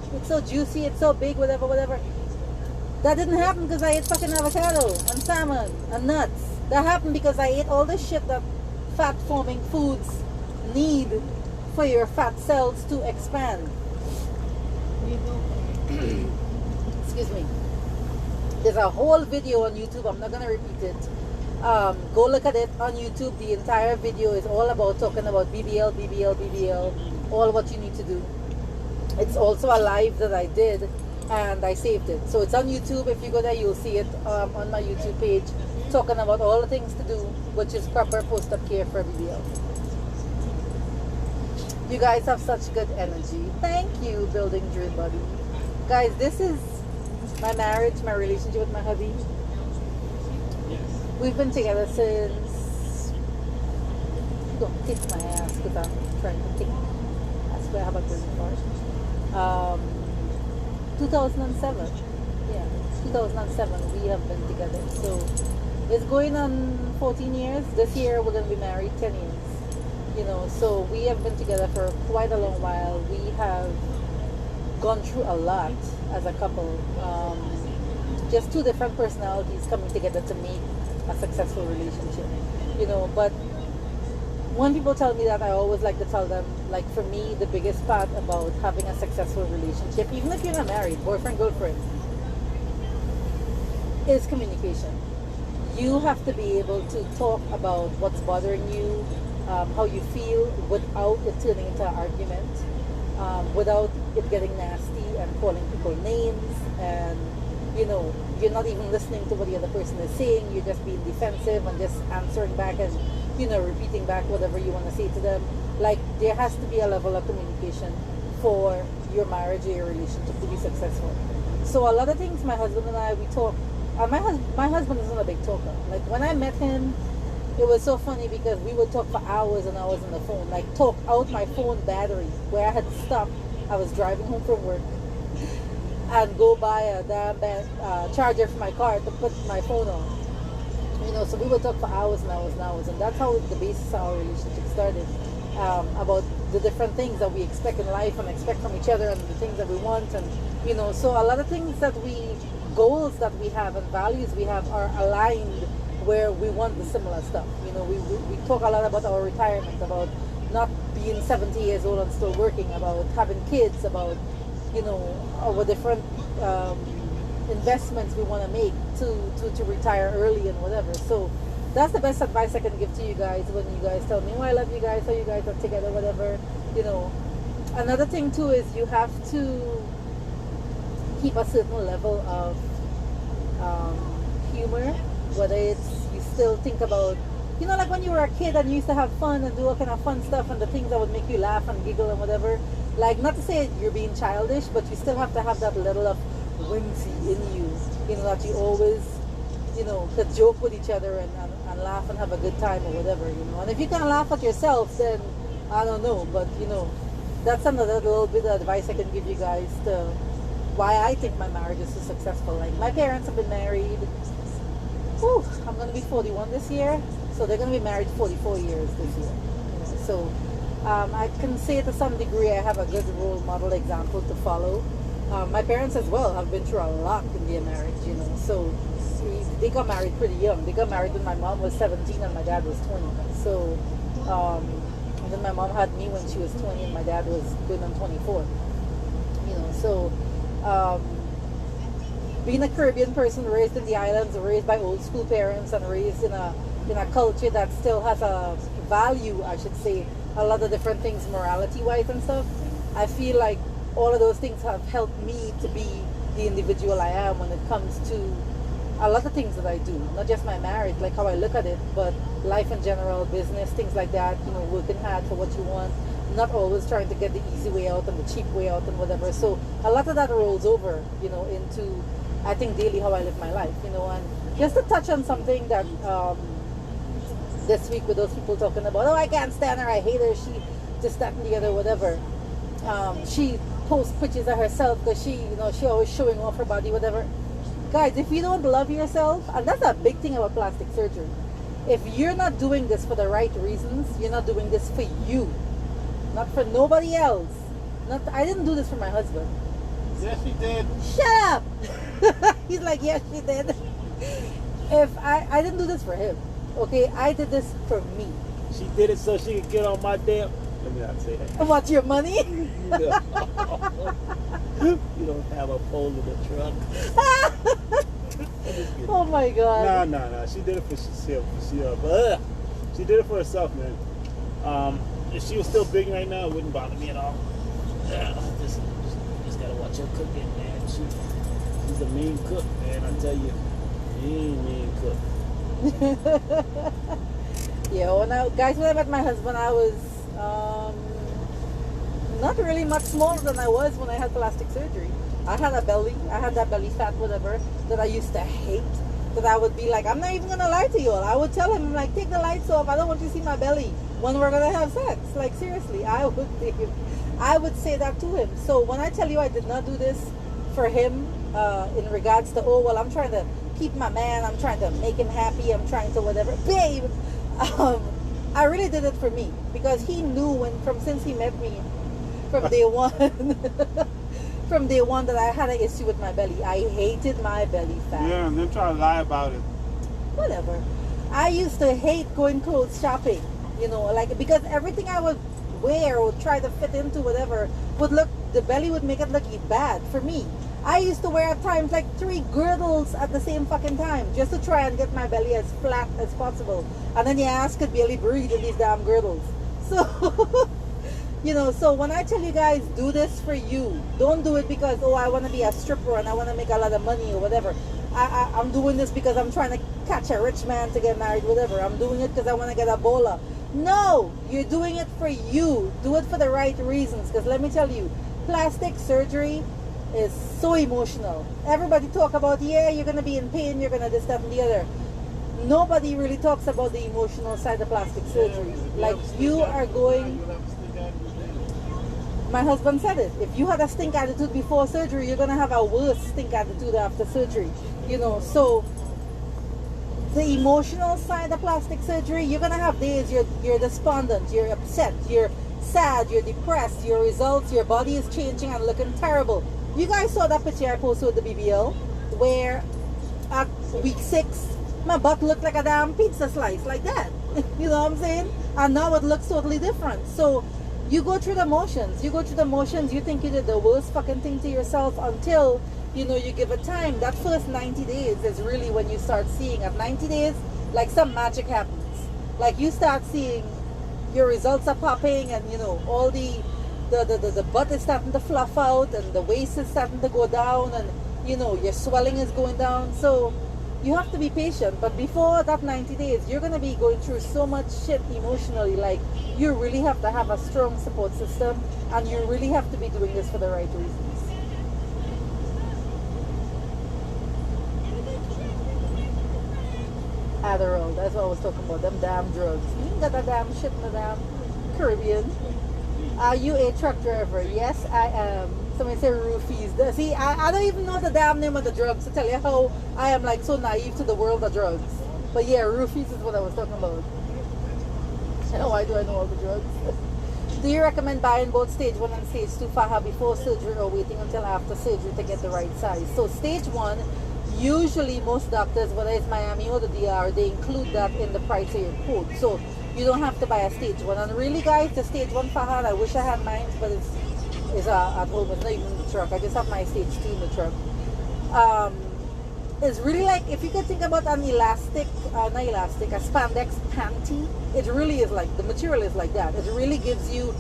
juicy, it's so big, whatever. That didn't happen because I ate fucking avocado and salmon and nuts. That happened because I ate all the shit that fat forming foods need for your fat cells to expand. Excuse me. There's a whole video on YouTube, I'm not gonna repeat it. Go look at it on YouTube. The entire video is all about talking about BBL, all what you need to do. It's also a live that I did and I saved it. So it's on YouTube. If you go there, you'll see it on my YouTube page. talking about all the things to do, which is proper post-up care for BBL. You guys have such good energy. Thank you, Building Dream Buddy. Guys, this is my marriage, my relationship with my hubby. We've been together since... Don't kick my ass because I'm trying to think. That's where I have a good part. 2007. Yeah, 2007 we have been together. So it's going on 14 years. This year we're going to be married 10 years. You know, so we have been together for quite a long while. We have gone through a lot as a couple. Just two different personalities coming together to make a successful relationship. You know, but when people tell me that, I always like to tell them, like, for me, the biggest part about having a successful relationship, even if you're not married, boyfriend, girlfriend, is communication. You have to be able to talk about what's bothering you, how you feel, without it turning into an argument, without it getting nasty and calling people names, and you know, you're not even listening to what the other person is saying. You're just being defensive and just answering back and, you know, repeating back whatever you want to say to them. Like, there has to be a level of communication for your marriage or your relationship to be successful. So a lot of things, my husband and I, we talk. My husband isn't a big talker. Like, when I met him, it was so funny because we would talk for hours and hours on the phone. Like, talk out my phone battery, where I had to stop. I was driving home from work and go buy a damn charger for my car to put my phone on. You know, so we would talk for hours and hours and hours, and that's how the basis of our relationship started. About the different things that we expect in life and expect from each other, and the things that we want, and you know, so a lot of things that goals that we have and values we have are aligned, where we want the similar stuff. You know, we talk a lot about our retirement, about not being 70 years old and still working, about having kids, about, you know, our different investments we want to make to retire early and whatever. So that's the best advice I can give to you guys when you guys tell me, oh, I love you guys, so you guys are together, whatever. You know, another thing too is you have to keep a certain level of humor, whether it's you still think about, you know, like when you were a kid and you used to have fun and do all kind of fun stuff and the things that would make you laugh and giggle and whatever. Like, not to say you're being childish, but you still have to have that level of whimsy in you, you know, that you always, you know, could joke with each other and laugh and have a good time or whatever, you know. And if you can't laugh at yourself, then I don't know, but you know, that's another little bit of advice I can give you guys to why I think my marriage is so successful. Like, my parents have been married, I'm going to be 41 this year, so they're going to be married 44 years this year, you know. So I can say to some degree I have a good role model example to follow. My parents as well have been through a lot in their marriage, you know. So they got married pretty young. They got married when my mom was 17 and my dad was 20. So and then my mom had me when she was 20 and my dad was going on 24. You know, so being a Caribbean person raised in the islands, raised by old school parents, and raised in a culture that still has a value, I should say, a lot of different things morality-wise and stuff, I feel like all of those things have helped me to be the individual I am when it comes to a lot of things that I do. Not just my marriage, like how I look at it, but life in general, business, things like that, you know, working hard for what you want, not always trying to get the easy way out and the cheap way out and whatever. So a lot of that rolls over, you know, into, I think, daily how I live my life, you know. And just to touch on something that this week with those people talking about, oh, I can't stand her, I hate her, she just that and the other, whatever. She posts pictures of herself because she, you know, she always showing off her body, whatever. Guys, if you don't love yourself, and that's a big thing about plastic surgery, if you're not doing this for the right reasons, you're not doing this for you, not for nobody else. I didn't do this for my husband. Yes, she did. Shut up. He's like, yes, she did. If I didn't do this for him, okay, I did this for me. She did it so she could get on my damn. Let me not say that. What's your money? You don't have a pole in the truck. Oh my God. Nah. She did it for herself. She did it for herself, man. If she was still big right now, it wouldn't bother me at all. Just gotta watch her cooking, man. She's a mean cook, man. I tell you, mean cook. Yeah, when I met my husband, I was not really much smaller than I was when I had plastic surgery. I had a belly, I had that belly fat, whatever, that I used to hate. That I would be like, I'm not even gonna lie to you all. I would tell him, like, take the lights off. I don't want you to see my belly when we're gonna have sex. Like, seriously, I would say that to him. So when I tell you I did not do this for him, in regards to, oh well, I'm trying to keep my man, I'm trying to make him happy, I'm trying to whatever, babe. I really did it for me because he knew since he met me from day one. From day one that I had an issue with my belly. I hated my belly fat. Yeah, and then try to lie about it. Whatever. I used to hate going clothes shopping, like, because everything I would wear or try to fit into whatever the belly would make it look bad for me. I used to wear at times like 3 girdles at the same fucking time just to try and get my belly as flat as possible. And then your ass could barely breathe in these damn girdles. So so when I tell you guys, do this for you. Don't do it because, oh, I want to be a stripper and I want to make a lot of money or whatever. I'm doing this because I'm trying to catch a rich man to get married, whatever. I'm doing it because I want to get a bowler. No, you're doing it for you. Do it for the right reasons. Because let me tell you, plastic surgery is so emotional. Everybody talk about, yeah, you're going to be in pain, you're going to this, that, and the other. Nobody really talks about the emotional side of plastic surgery. Like, you are going... My husband said it. If you had a stink attitude before surgery, you're going to have a worse stink attitude after surgery. So the emotional side of plastic surgery, you're going to have days you're despondent, you're upset, you're sad, you're depressed, your results, your body is changing and looking terrible. You guys saw that picture I posted with the BBL where at week 6, my butt looked like a damn pizza slice, like that. You know what I'm saying? And now it looks totally different. So you go through the motions. You think you did the worst fucking thing to yourself until, you give it time. That first 90 days is really when you start seeing. At 90 days, like, some magic happens. Like, you start seeing your results are popping and, all the butt is starting to fluff out and the waist is starting to go down and, your swelling is going down. So you have to be patient. But before that 90 days, you're going to be going through so much shit emotionally. Like, you really have to have a strong support system and you really have to be doing this for the right reasons. Adderall, that's what I was talking about, them damn drugs. You ain't got that damn shit in the damn Caribbean. Are you a truck driver? Yes, I am. Somebody say roofies. See, I don't even know the damn name of the drugs to tell you how I am, like, so naive to the world of drugs. But yeah, roofies is what I was talking about. Why do I know all the drugs? Do you recommend buying both stage 1 and stage 2 faja before surgery or waiting until after surgery to get the right size? So stage 1, usually most doctors, whether it's Miami or the DR, they include that in the price of your quote. So you don't have to buy a stage 1. And really, guys, the stage 1 faja, I wish I had mine, but it's at home. It's not even in the truck. I just have my stage 2 in the truck. It's really like, if you could think about an a spandex panty, it really is like, the material is like that. It really gives you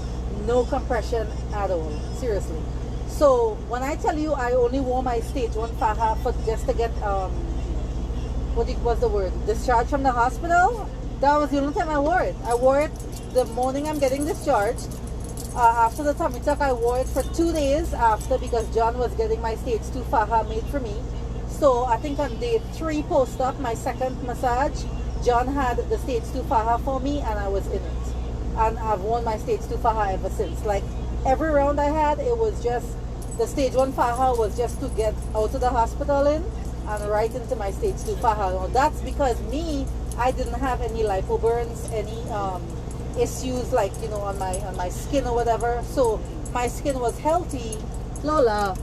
no compression at all. Seriously. So when I tell you I only wore my stage 1 faja for just to get, what's the word? Discharged from the hospital, that was the only time I wore it. I wore it the morning I'm getting discharged. After the tummy tuck, I wore it for 2 days after because John was getting my stage 2 faja made for me. So I think on day 3 post-op, my second massage, John had the stage 2 faja for me and I was in it. And I've worn my stage 2 faja ever since. Like, every round I had, it was just, the stage 1 faja was just to get out of the hospital in and right into my stage 2 faja. Now, that's because I didn't have any lipoburns, any issues like, on my skin or whatever. So my skin was healthy. Lola.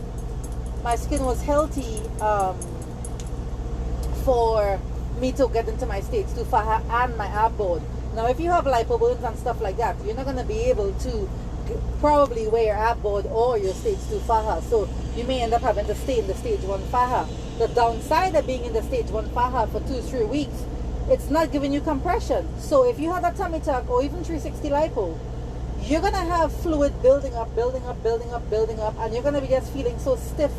My skin was healthy for me to get into my stage 2 faja and my ab board. Now, if you have lipoburns and stuff like that, you're not going to be able to probably wear your ab board or your stage 2 faja. So you may end up having to stay in the stage 1 faja. The downside of being in the stage 1 faja for 2-3 weeks, it's not giving you compression. So if you had a tummy tuck or even 360 lipo, you're going to have fluid building up, and you're going to be just feeling so stiff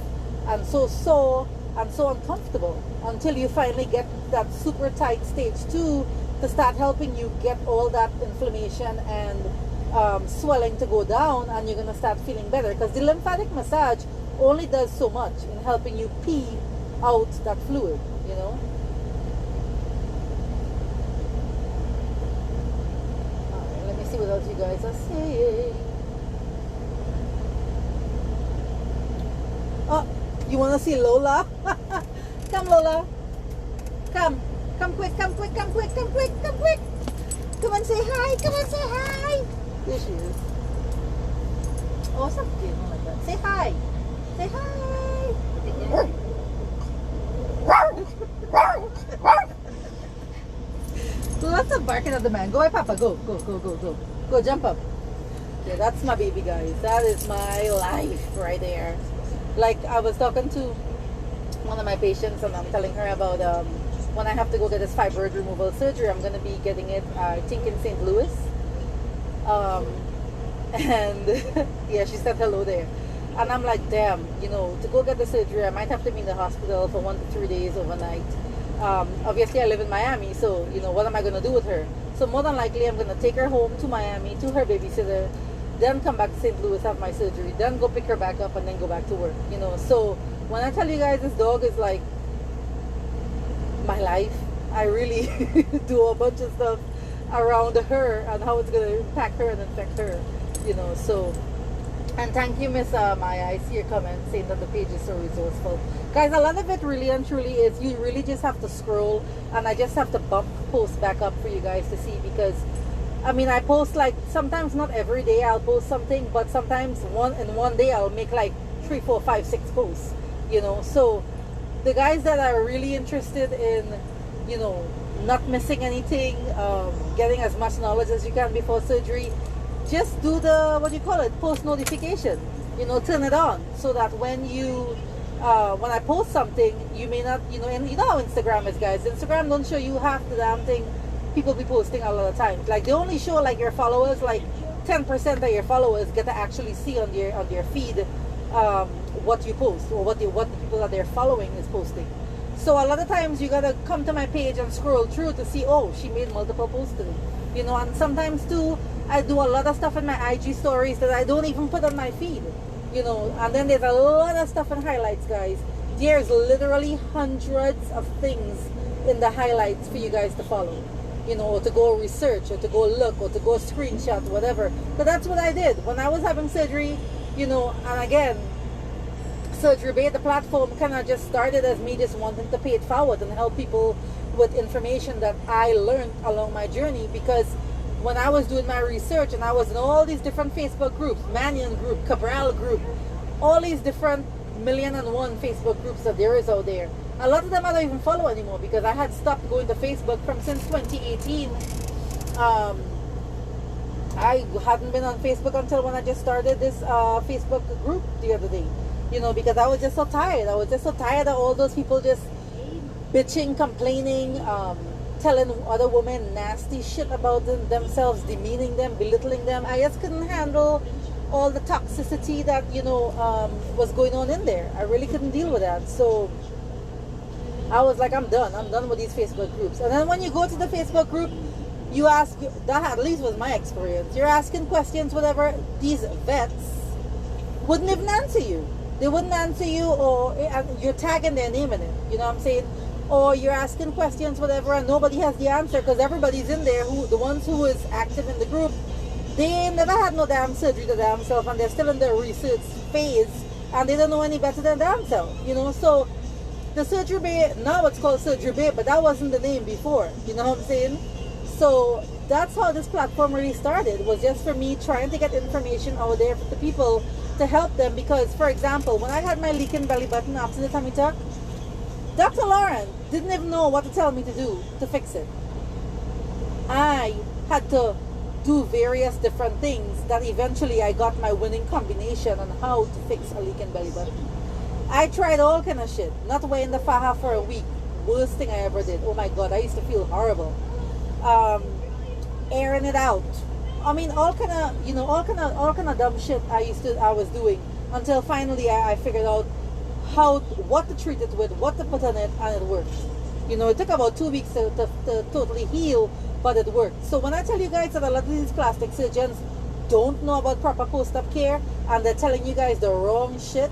and so sore and so uncomfortable until you finally get that super tight stage 2 to start helping you get all that inflammation and swelling to go down, and you're going to start feeling better, because the lymphatic massage only does so much in helping you pee out that fluid, you know. Alright, let me see what else you guys are saying. Oh, you want to see Lola? Come, Lola. Come quick, come quick, come quick, come quick, come quick. Come and say hi, come and say hi. There she is. Oh, stop doing like that. Say hi. Say hi. Lots of barking at the man. Go away, Papa. Go. Go, jump up. Yeah, that's my baby, guys. That is my life right there. Like, I was talking to one of my patients, and I'm telling her about when I have to go get this fibroid removal surgery. I'm going to be getting it, I think, in St. Louis. And yeah, she said hello there. And I'm like, damn, you know, to go get the surgery, I might have to be in the hospital for 1 to 3 days overnight. Obviously, I live in Miami, so, you know, what am I going to do with her? So more than likely, I'm going to take her home to Miami, to her babysitter, then come back to St. Louis, have my surgery, then go pick her back up, and then go back to work, you know. So when I tell you guys this dog is like my life, I really do a bunch of stuff around her and how it's going to impact her and affect her, you know. So, and thank you, Miss Maya. I see your comment saying that the page is so resourceful. Guys, a lot of it really and truly is, you really just have to scroll, and I just have to bump posts back up for you guys to see, because I mean, I post like, sometimes not every day I'll post something, but sometimes in one day I'll make like 3, 4, 5, 6 posts, you know. So the guys that are really interested in, you know, not missing anything, getting as much knowledge as you can before surgery, just do the, what do you call it, post notification, you know, turn it on, so that when you when I post something, you may not, you know, and you know how Instagram is, guys. Instagram don't show you half the damn thing people be posting a lot of times. Like, they only show like your followers, like 10% of your followers get to actually see on their feed what you post, or what the people that they're following is posting. So a lot of times you gotta come to my page and scroll through to see, oh, she made multiple posts today, you know. And sometimes too, I do a lot of stuff in my IG stories that I don't even put on my feed, you know. And then there's a lot of stuff in highlights, guys. There's literally hundreds of things in the highlights for you guys to follow, you know, or to go research, or to go look, or to go screenshot, whatever. So that's what I did when I was having surgery, you know. And again, Surgery Bay, the platform, kind of just started as me just wanting to pay it forward and help people with information that I learned along my journey. Because when I was doing my research, and I was in all these different Facebook groups, Mannion group, Cabral group, all these different 1,000,001 Facebook groups that there is out there, a lot of them I don't even follow anymore, because I had stopped going to Facebook since 2018. I hadn't been on Facebook until when I just started this Facebook group the other day, you know, because I was just so tired. I was just so tired of all those people just bitching, complaining, telling other women nasty shit about themselves, demeaning them, belittling them. I just couldn't handle all the toxicity that, you know, was going on in there. I really couldn't deal with that. So I was like, I'm done with these Facebook groups. And then when you go to the Facebook group, you ask, that at least was my experience, you're asking questions, whatever, these vets wouldn't even answer you. They wouldn't answer you, or you're tagging their name in it, you know what I'm saying? Or you're asking questions, whatever, and nobody has the answer, because everybody's in there, the ones who is active in the group, they never had no damn surgery to damn self, and they're still in their research phase, and they don't know any better than damn self, you know. So the Surgery Bay, now it's called Surgery Bay, but that wasn't the name before, you know what I'm saying? So that's how this platform really started, was just for me trying to get information out there for the people to help them. Because, for example, when I had my leaking belly button after the tummy tuck, Dr. Lauren didn't even know what to tell me to do to fix it. I had to do various different things that eventually I got my winning combination on how to fix a leaking belly button. I tried all kind of shit, not wearing the faja for a week, worst thing I ever did. Oh my god, I used to feel horrible. Airing it out, I mean, all kind of, you know, all kind of dumb shit I was doing, until finally I figured out what to treat it with, what to put on it, and it works. You know, it took about 2 weeks to totally heal, but it worked. So when I tell you guys that a lot of these plastic surgeons don't know about proper post-op care, and they're telling you guys the wrong shit.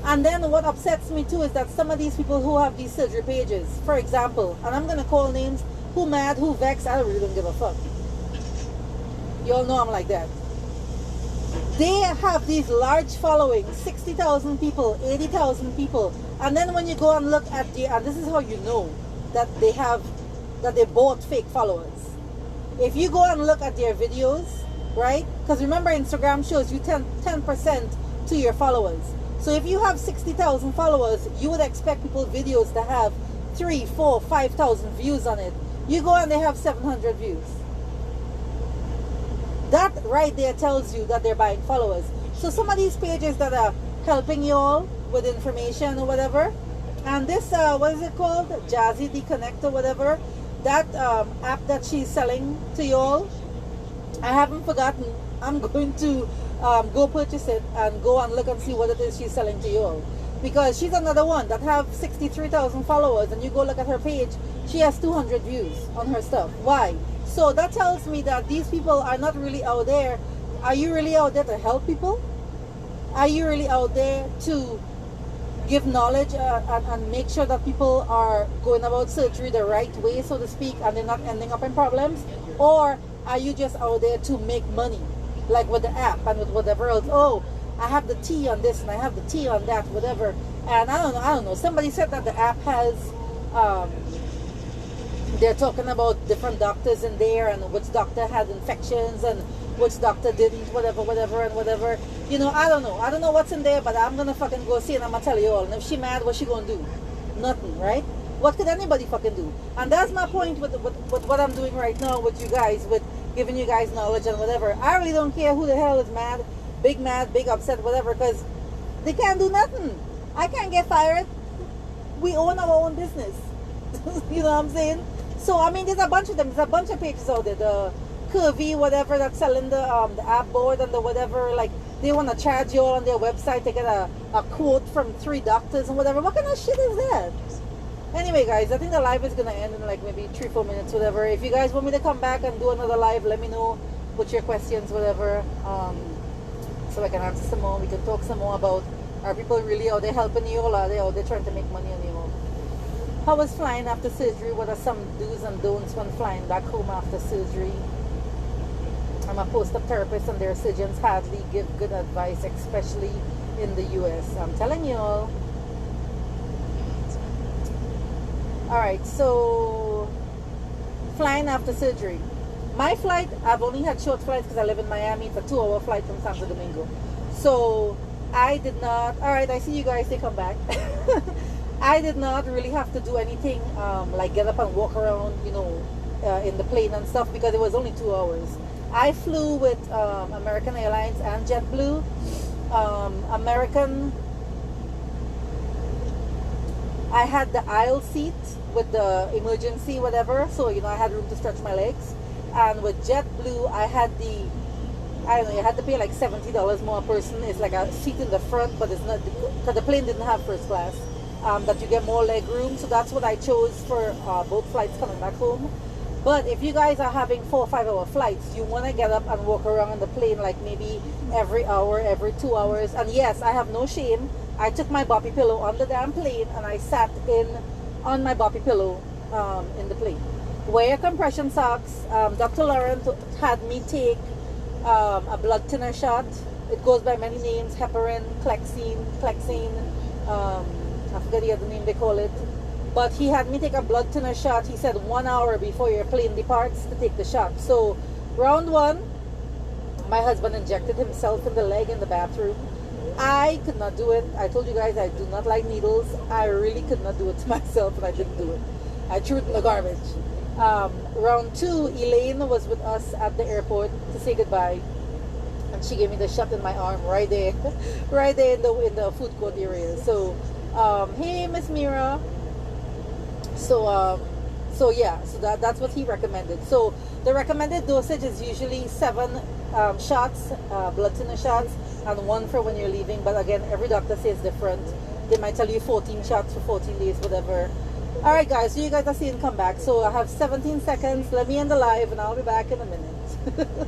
And then what upsets me too is that some of these people who have these surgery pages, for example, and I'm gonna call names, who mad, who vexed, I really don't give a fuck. You all know I'm like that. They have these large followings, 60,000 people, 80,000 people, and then when you go and look at the, and this is how you know that they bought fake followers. If you go and look at their videos, right? Because remember, Instagram shows you 10% to your followers. So if you have 60,000 followers, you would expect people's videos to have 3, 4, 5,000 views on it. You go and they have 700 views. That right there tells you that they're buying followers. So some of these pages that are helping you all with information or whatever, and this, what is it called? Jazzy the Connect or whatever, that app that she's selling to you all, I haven't forgotten. I'm going to go purchase it and go and look and see what it is she's selling to you all. Because she's another one that have 63,000 followers, and you go look at her page, she has 200 views on her stuff. Why? So that tells me that these people are not really out there. Are you really out there to help people? Are you really out there to give knowledge and make sure that people are going about surgery the right way, so to speak, and they're not ending up in problems? Or are you just out there to make money, like with the app and with whatever else? Oh, I have the T on this and I have the T on that, whatever. And I don't know. Somebody said that the app has, they're talking about different doctors in there and which doctor had infections and which doctor didn't, whatever. You know, I don't know. I don't know what's in there, but I'm going to fucking go see and I'm going to tell you all. And if she mad, what's she going to do? Nothing, right? What could anybody fucking do? And that's my point with what I'm doing right now with you guys, with giving you guys knowledge and whatever. I really don't care who the hell is mad, big upset, whatever, because they can't do nothing. I can't get fired. We own our own business. You know what I'm saying? So, I mean, there's a bunch of them. There's a bunch of pages out there. The Curvy, whatever, that's selling the app board and the whatever. Like, they want to charge you all on their website to get a quote from 3 doctors and whatever. What kind of shit is that? Anyway, guys, I think the live is going to end in like maybe 3-4 minutes, whatever. If you guys want me to come back and do another live, let me know. Put your questions, whatever. So I can answer some more. We can talk some more about, are people really out there helping you, or are they out there trying to make money on you? How was flying after surgery? What are some do's and don'ts when flying back home after surgery? I'm a post-op therapist, and their surgeons hardly give good advice, especially in the US. I'm telling you all. Alright, so flying after surgery. My flight, I've only had short flights because I live in Miami. It's a 2-hour flight from Santo Domingo. So I did not, alright, I see you guys, they come back. I did not really have to do anything like get up and walk around, you know, in the plane and stuff, because it was only 2 hours. I flew with American Airlines and JetBlue. American, I had the aisle seat with the emergency whatever, so you know I had room to stretch my legs. And with JetBlue, I had the, I don't know, you had to pay like $70 more a person. It's like a seat in the front, but it's not, because the plane didn't have first class. That you get more leg room, so that's what I chose for both flights coming back home. But if you guys are having 4 or 5 hour flights, you want to get up and walk around on the plane like maybe every hour, every 2 hours. And yes, I have no shame. I took my boppy pillow on the damn plane and I sat on my boppy pillow in the plane. Wear your compression socks. Dr. Lauren had me take a blood thinner shot. It goes by many names: heparin, Clexine. I forget the other name they call it. But he had me take a blood thinner shot. He said 1 hour before your plane departs to take the shot. So round 1, my husband injected himself in the leg in the bathroom. I could not do it. I told you guys I do not like needles. I really could not do it to myself, and I didn't do it. I threw it in the garbage. Round 2, Elaine was with us at the airport to say goodbye, and she gave me the shot in my arm right there, right there in the food court area. So hey, Miss Mira. So yeah, so that's what he recommended. So the recommended dosage is usually 7 shots, blood thinner shots, and 1 for when you're leaving. But again, every doctor says different. They might tell you 14 shots for 14 days, whatever. Alright guys, so you guys are seeing come back. So I have 17 seconds. Let me end the live and I'll be back in a minute.